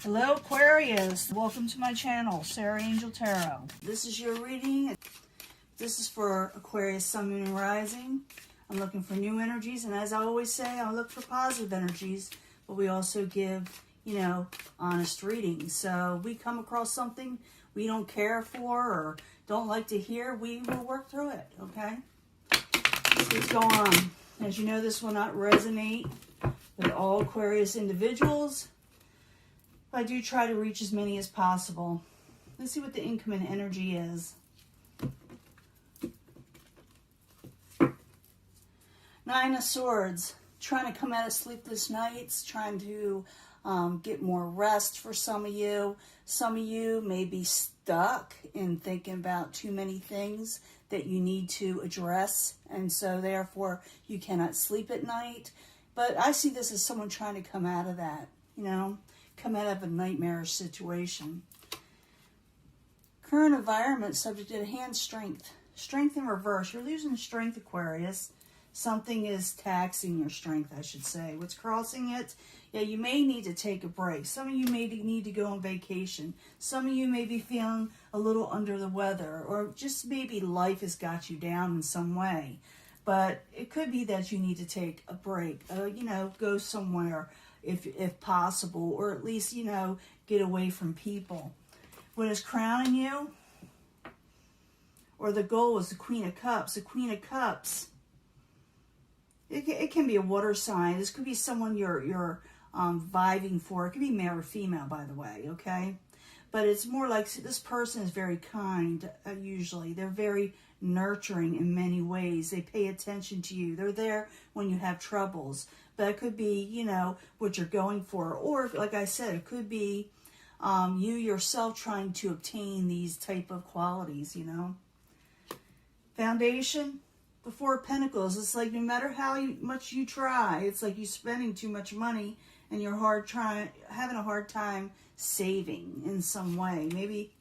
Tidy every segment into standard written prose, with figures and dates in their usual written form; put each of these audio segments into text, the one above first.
Hello Aquarius, welcome to my channel, Sarah Angel Tarot. This is your reading. This is for Aquarius Sun, Moon, and Rising. I'm looking for new energies, and as I always say, I look for positive energies, but we also give, honest readings. So we come across something we don't care for or don't like to hear, we will work through it, okay? Let's see what's going on. As you know, this will not resonate with all Aquarius individuals. I do try to reach as many as possible. Let's see what the incoming energy is. Nine of Swords. Trying to come out of sleepless nights. Trying to get more rest for some of you. Some of you may be stuck in thinking about too many things that you need to address. And so therefore you cannot sleep at night. But I see this as someone trying to come out of that, come out of a nightmarish situation. Current environment subject to hand strength. Strength in reverse. You're losing strength, Aquarius. Something is taxing your strength, I should say. What's crossing it? Yeah, you may need to take a break. Some of you may need to go on vacation. Some of you may be feeling a little under the weather, or just maybe life has got you down in some way. But it could be that you need to take a break, go somewhere if possible, or at least, get away from people. What is crowning you? Or the goal is the Queen of Cups. The Queen of Cups, it can be a water sign. This could be someone you're vibing for. It could be male or female, by the way, okay? But it's more like this person is very kind, usually. They're very nurturing in many ways. They pay attention to you. They're there when you have troubles. But it could be, what you're going for. Or, like I said, it could be you yourself trying to obtain these type of qualities, Foundation, the Four of Pentacles. It's like no matter how much you try, it's like you're spending too much money and you're having a hard time saving in some way. Maybe,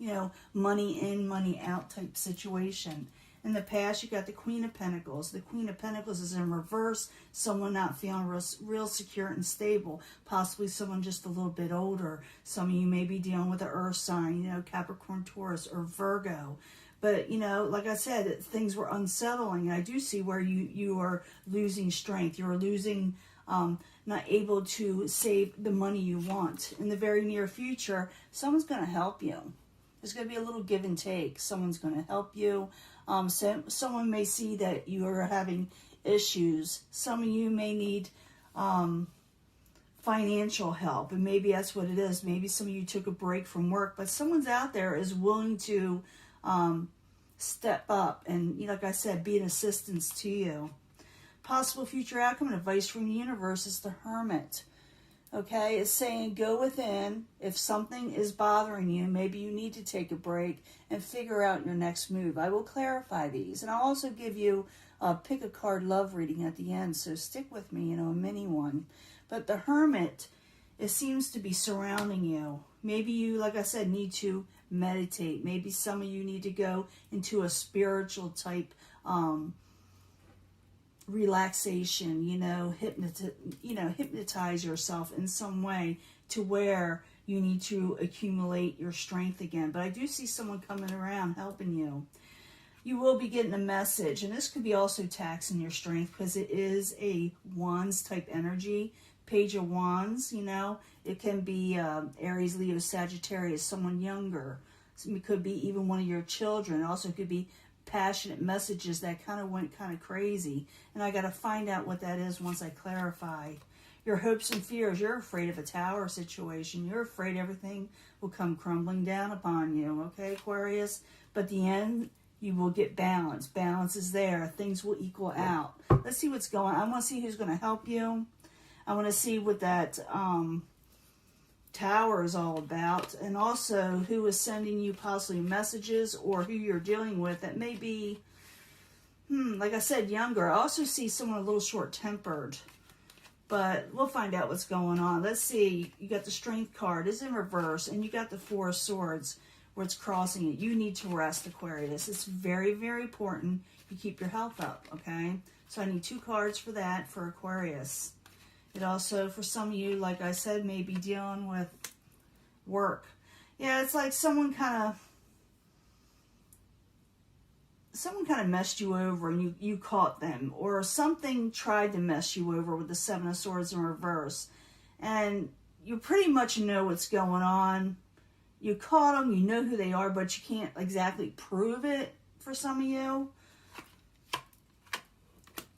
money in, money out type situation. In the past, you got the Queen of Pentacles. The Queen of Pentacles is in reverse. Someone not feeling real secure and stable. Possibly someone just a little bit older. Some of you may be dealing with an earth sign, Capricorn, Taurus, or Virgo. But, like I said, things were unsettling. I do see where you are losing strength. You're losing, not able to save the money you want. In the very near future, someone's going to help you. There's going to be a little give and take. Someone's going to help you. Someone may see that you are having issues. Some of you may need financial help, and maybe that's what it is. Maybe some of you took a break from work, but someone's out there is willing to step up and, like I said, be an assistance to you. Possible future outcome and advice from the universe is the Hermit. Okay, it's saying go within. If something is bothering you, maybe you need to take a break and figure out your next move. I will clarify these. And I'll also give you a pick a card love reading at the end. So stick with me, a mini one. But the Hermit, it seems to be surrounding you. Maybe you, like I said, need to meditate. Maybe some of you need to go into a spiritual type relaxation, hypnotize yourself in some way to where you need to accumulate your strength again. But I do see someone coming around helping you. You will be getting a message, and this could be also taxing your strength because it is a Wands type energy. Page of Wands, it can be Aries, Leo, Sagittarius, someone younger. It could be even one of your children. It also could be passionate messages that went kind of crazy. And I got to find out what that is once I clarify. Your hopes and fears. You're afraid of a tower situation. You're afraid everything will come crumbling down upon you. Okay, Aquarius? But the end, you will get balance. Balance is there. Things will equal out. Let's see what's going on. I want to see who's going to help you. I want to see what that tower is all about, and also who is sending you possibly messages or who you're dealing with that may be, like I said, younger. I also see someone a little short-tempered, but we'll find out what's going on. Let's see. You got the Strength card. It's in reverse, and you got the Four of Swords where it's crossing it. You need to rest, Aquarius. It's very, very important you keep your health up, okay? So I need 2 cards for that for Aquarius. It also, for some of you, like I said, may be dealing with work. Yeah, it's like someone kind of messed you over and you caught them, or something tried to mess you over with the Seven of Swords in reverse, and you pretty much know what's going on. You caught them, you know who they are, but you can't exactly prove it for some of you.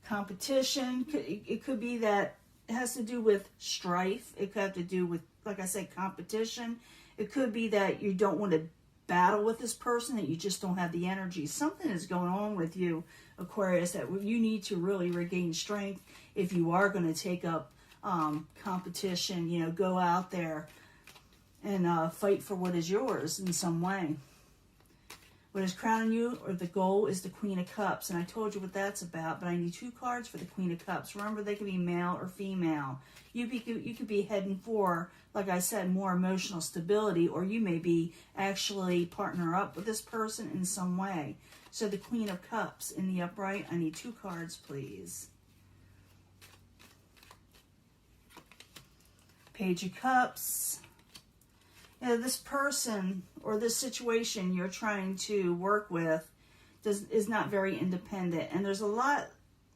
Competition, it could be that it has to do with strife. It could have to do with, like I said, competition. It could be that you don't want to battle with this person, that you just don't have the energy. Something is going on with you, Aquarius, that you need to really regain strength if you are going to take up competition. You know, go out there and fight for what is yours in some way. What is crowning you, or the goal, is the Queen of Cups. And I told you what that's about, but I need 2 cards for the Queen of Cups. Remember, they can be male or female. You could be heading for, like I said, more emotional stability, or you may be actually partner up with this person in some way. So the Queen of Cups in the upright, I need 2 cards, please. Page of Cups. You know, this person or this situation you're trying to work with is not very independent, and there's not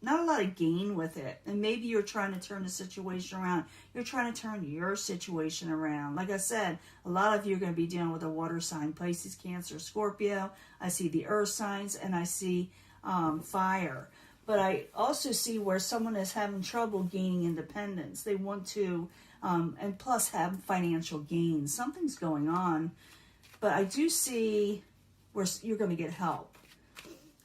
a lot of gain with it. And maybe you're trying to turn the situation around. You're trying to turn your situation around. Like I said, a lot of you are going to be dealing with a water sign: Pisces, Cancer, Scorpio. I see the earth signs, and I see fire. But I also see where someone is having trouble gaining independence. They want to, and plus have financial gain. Something's going on. But I do see where you're going to get help.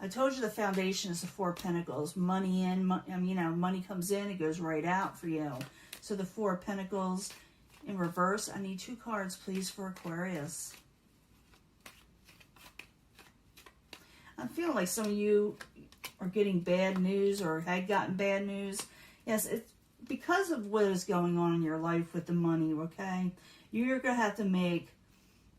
I told you the foundation is the 4 of Pentacles. Money in, money comes in, it goes right out for you. So the 4 of Pentacles in reverse. I need 2 cards, please, for Aquarius. I'm feeling like some of you are getting bad news or had gotten bad news. Yes, it's because of what is going on in your life with the money, okay? You're going to have to make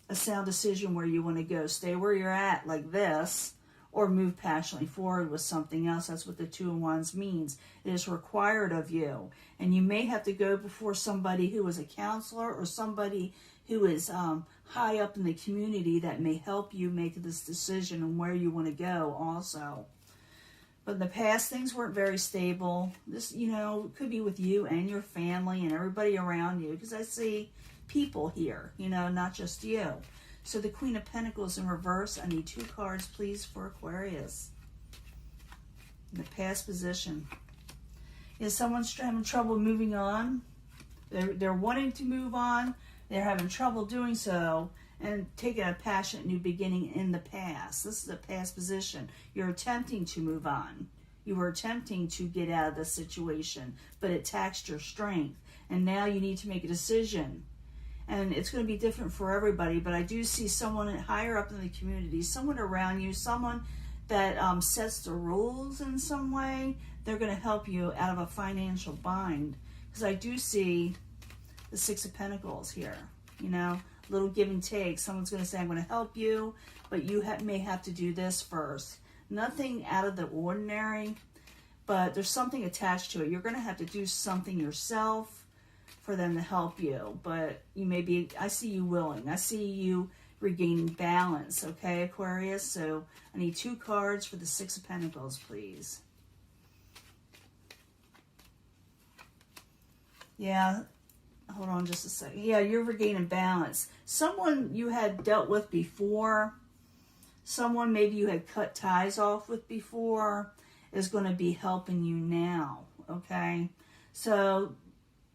a sound decision where you want to go. Stay where you're at, like this, or move passionately forward with something else. That's what the 2 of Wands means. It is required of you. And you may have to go before somebody who is a counselor or somebody who is high up in the community that may help you make this decision on where you want to go also. But in the past, things weren't very stable. This, could be with you and your family and everybody around you, because I see people here, not just you. So the Queen of Pentacles in reverse. I need 2 cards, please, for Aquarius. In the past position. Is someone's having trouble moving on? They're wanting to move on. They're having trouble doing so and taking a passionate new beginning in the past. This is a past position. You're attempting to move on. You were attempting to get out of the situation, but it taxed your strength. And now you need to make a decision. And it's going to be different for everybody, but I do see someone higher up in the community, someone around you, someone that sets the rules in some way. They're going to help you out of a financial bind. Because I do see the 6 of Pentacles here, little give and take. Someone's going to say, I'm going to help you, but you may have to do this first. Nothing out of the ordinary, but there's something attached to it. You're going to have to do something yourself for them to help you, but I see you willing. I see you regaining balance, okay, Aquarius? So I need 2 cards for the 6 of Pentacles, please. Yeah, hold on just a second. Yeah, you're regaining balance. Someone you had dealt with before, someone maybe you had cut ties off with before, is going to be helping you now, okay? So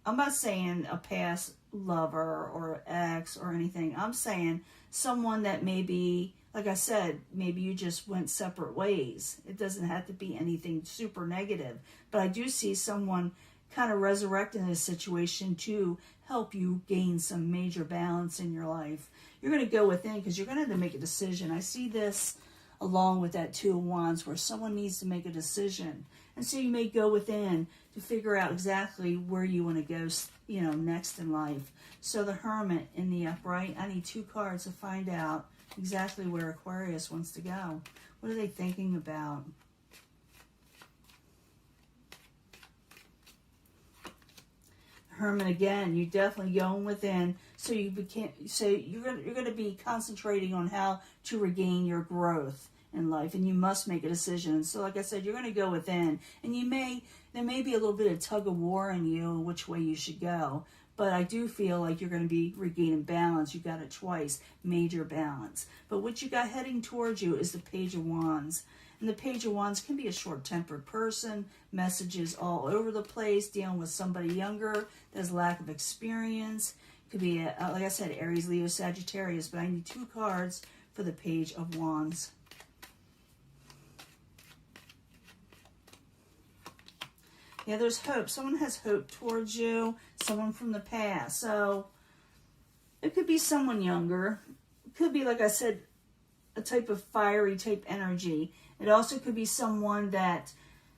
I'm not saying a past lover or ex or anything. I'm saying someone that maybe, like I said, maybe you just went separate ways. It doesn't have to be anything super negative. But I do see someone kind of resurrecting this situation to help you gain some major balance in your life. You're going to go within because you're going to have to make a decision. I see this along with that 2 of Wands where someone needs to make a decision. And so you may go within to figure out exactly where you want to go, next in life. So the Hermit in the upright, I need 2 cards to find out exactly where Aquarius wants to go. What are they thinking about? Hermit again, you definitely going within. So you're going to be concentrating on how to regain your growth in life, and you must make a decision. So like I said, you're going to go within, and there may be a little bit of tug of war in you which way you should go. But I do feel like you're going to be regaining balance. You got it twice, major balance. But what you got heading towards you is the Page of Wands. And the Page of Wands can be a short-tempered person, messages all over the place, dealing with somebody younger that has lack of experience. Could be, like I said, Aries, Leo, Sagittarius. But I need 2 cards for the Page of Wands. Yeah, there's hope. Someone has hope towards you. Someone from the past. So it could be someone younger. It could be, like I said, a type of fiery type energy. It also could be someone that,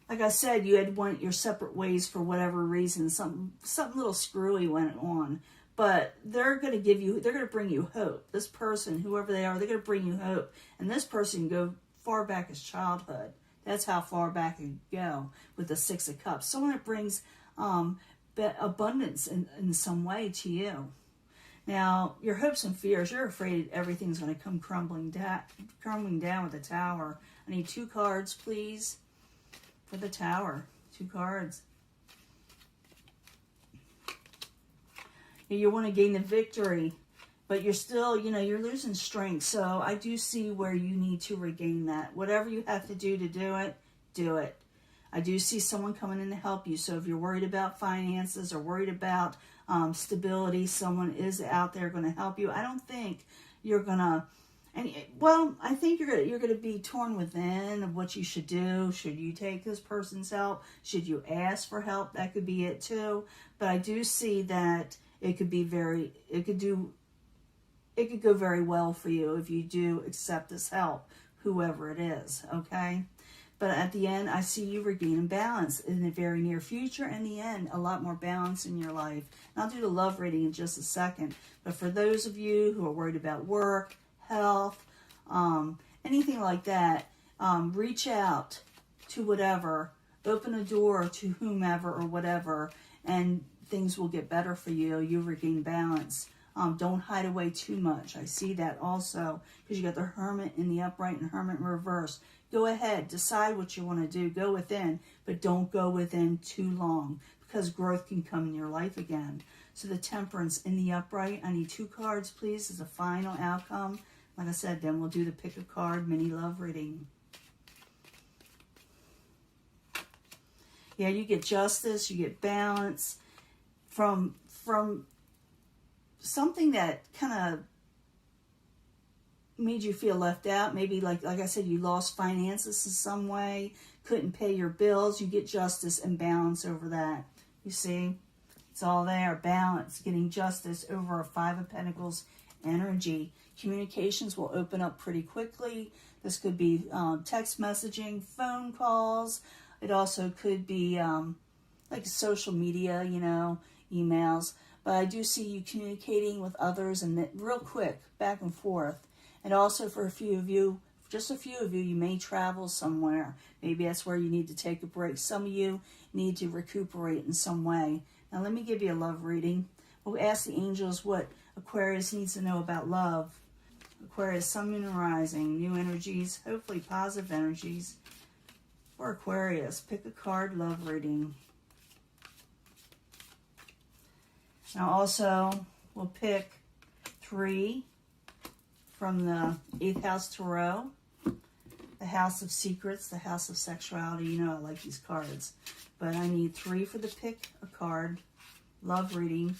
like I said, you had went your separate ways for whatever reason. Something little screwy went on. But they're going to bring you hope. This person, whoever they are, they're going to bring you hope. And this person can go far back as childhood. That's how far back you go with the 6 of Cups. Someone that brings abundance in some way to you. Now, your hopes and fears, you're afraid everything's going to come crumbling down with the Tower. I need 2 cards, please, for the Tower. 2 cards. You want to gain the victory, but you're still, you're losing strength. So I do see where you need to regain that. Whatever you have to do it, do it. I do see someone coming in to help you. So if you're worried about finances or worried about stability, someone is out there going to help you. I don't think you're going to, I think you're going to be torn within of what you should do. Should you take this person's help? Should you ask for help? That could be it too. But I do see that it could go very well for you if you do accept this help, whoever it is, okay? But at the end, I see you regaining balance in the very near future. In the end, a lot more balance in your life. And I'll do the love reading in just a second. But for those of you who are worried about work, health, anything like that, reach out to whatever. Open a door to whomever or whatever, and things will get better for you. You regain balance. Don't hide away too much. I see that also because you got the Hermit in the upright and Hermit in reverse. Go ahead. Decide what you want to do. Go within, but don't go within too long because growth can come in your life again. So the Temperance in the upright. I need 2 cards, please, as a final outcome. Like I said, then we'll do the pick a card mini love reading. Yeah, you get justice. You get balance from something that kind of made you feel left out. Maybe like I said, you lost finances in some way, couldn't pay your bills. You get justice and balance over that. You see, it's all there. Balance, getting justice over a 5 of Pentacles energy. Communications will open up pretty quickly. This could be text messaging, phone calls. It also could be like social media, emails. But I do see you communicating with others and real quick, back and forth. And also for a few of you, just a few of you, you may travel somewhere. Maybe that's where you need to take a break. Some of you need to recuperate in some way. Now let me give you a love reading. We'll ask the angels what Aquarius needs to know about love. Aquarius, Sun, Moon, and Rising. New energies, hopefully positive energies. For Aquarius, pick a card, love reading. Now also, we'll pick 3 from the 8th House Tarot. The House of Secrets, the House of Sexuality. You know I like these cards. But I need 3 for the pick a card, love reading.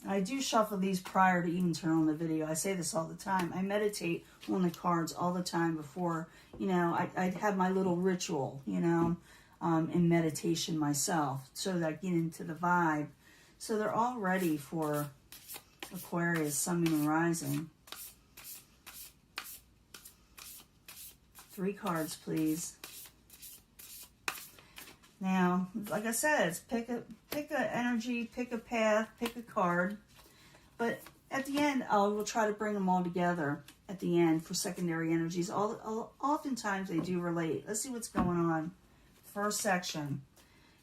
I do shuffle these prior to even turn on the video. I say this all the time. I meditate on the cards all the time before, I'd have my little ritual, in meditation myself so that I get into the vibe. So they're all ready for Aquarius, Sun, Moon, and Rising. 3 cards, please. Now, like I said, it's pick a energy, pick a path, pick a card. But at the end, we'll try to bring them all together at the end for secondary energies. Oftentimes, they do relate. Let's see what's going on. First section.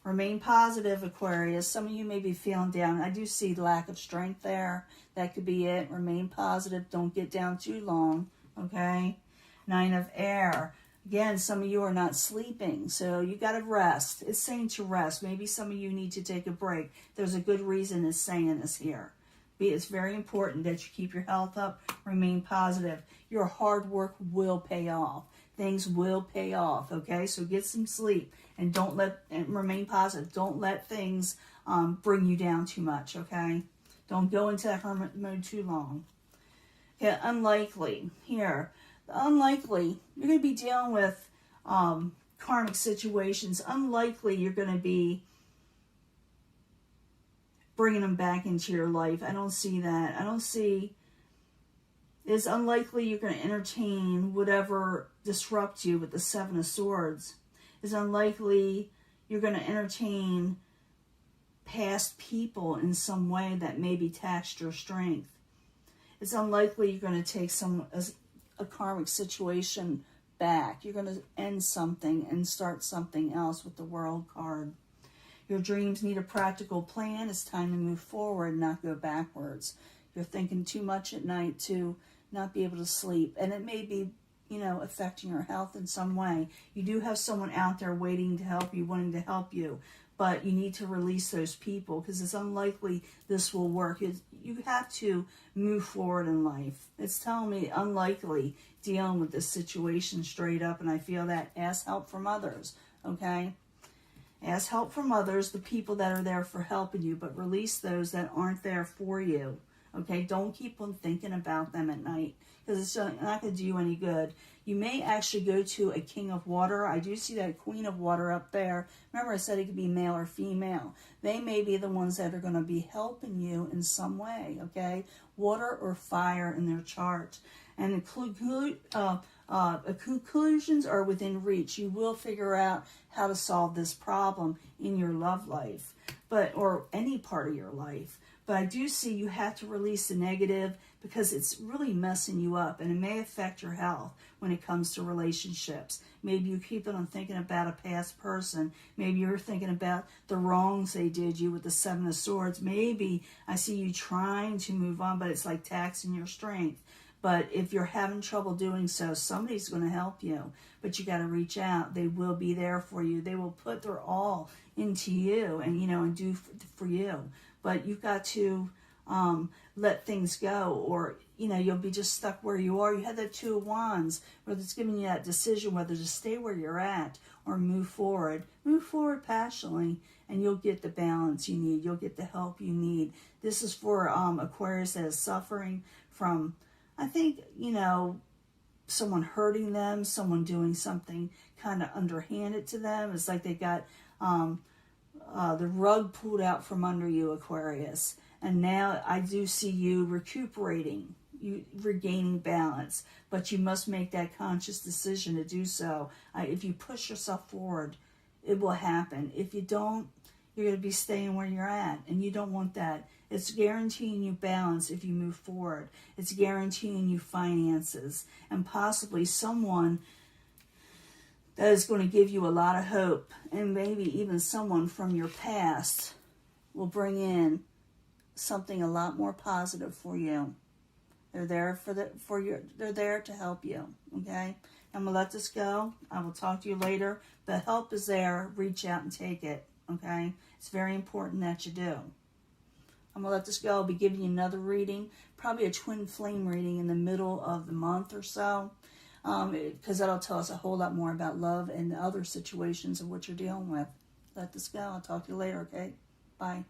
Remain positive, Aquarius. Some of you may be feeling down. I do see lack of strength there. That could be it. Remain positive. Don't get down too long, okay? 9 of Air. Again, some of you are not sleeping, so you got to rest. It's saying to rest. Maybe some of you need to take a break. There's a good reason it's saying this here. It's very important that you keep your health up, remain positive. Your hard work will pay off. Things will pay off, okay? So get some sleep and remain positive. Don't let things bring you down too much, okay? Don't go into that hermit mode too long. Okay, unlikely. Here, unlikely, you're going to be dealing with karmic situations. Unlikely you're going to be bringing them back into your life. I don't see that. I don't see... It's unlikely you're going to entertain whatever disrupts you with the 7 of Swords. It's unlikely you're going to entertain past people in some way that maybe taxed your strength. It's unlikely you're going to take a karmic situation back. You're going to end something and start something else with the World card. Your dreams need a practical plan. It's time to move forward, not go backwards. You're thinking too much at night to not be able to sleep, and it may be, affecting your health in some way. You do have someone out there waiting to help you, wanting to help you, but you need to release those people because it's unlikely this will work. You have to move forward in life. It's telling me unlikely dealing with this situation straight up, and I feel that. Ask help from others, okay? Ask help from others, the people that are there for helping you, but release those that aren't there for you. Okay, don't keep on thinking about them at night because it's not going to do you any good. You may actually go to a King of Water. I do see that Queen of Water up there. Remember I said it could be male or female. They may be the ones that are going to be helping you in some way, okay? Water or fire in their chart. And the conclusions are within reach. You will figure out how to solve this problem in your love life, or any part of your life. But I do see you have to release the negative because it's really messing you up, and it may affect your health when it comes to relationships. Maybe you keep on thinking about a past person. Maybe you're thinking about the wrongs they did you with the 7 of Swords. Maybe I see you trying to move on, but it's like taxing your strength. But if you're having trouble doing so, somebody's going to help you. But you got to reach out. They will be there for you. They will put their all into you and, and do for you. But you've got to let things go, or, you'll be just stuck where you are. You had that 2 of Wands, where it's giving you that decision whether to stay where you're at or move forward. Move forward passionately, and you'll get the balance you need. You'll get the help you need. This is for Aquarius that is suffering from, I think, someone hurting them, someone doing something kind of underhanded to them. It's like they got the rug pulled out from under you, Aquarius. And now I do see you recuperating, you regaining balance. But you must make that conscious decision to do so. If you push yourself forward, it will happen. If you don't, you're going to be staying where you're at. And you don't want that. It's guaranteeing you balance if you move forward. It's guaranteeing you finances. And possibly someone that is going to give you a lot of hope, and maybe even someone from your past will bring in something a lot more positive for you. They're there they're there to help you, okay? I'm going to let this go. I will talk to you later. The help is there. Reach out and take it, okay? It's very important that you do. I'm going to let this go. I'll be giving you another reading, probably a twin flame reading in the middle of the month or so. Because that'll tell us a whole lot more about love and other situations of what you're dealing with. Let this go. I'll talk to you later, okay? Bye.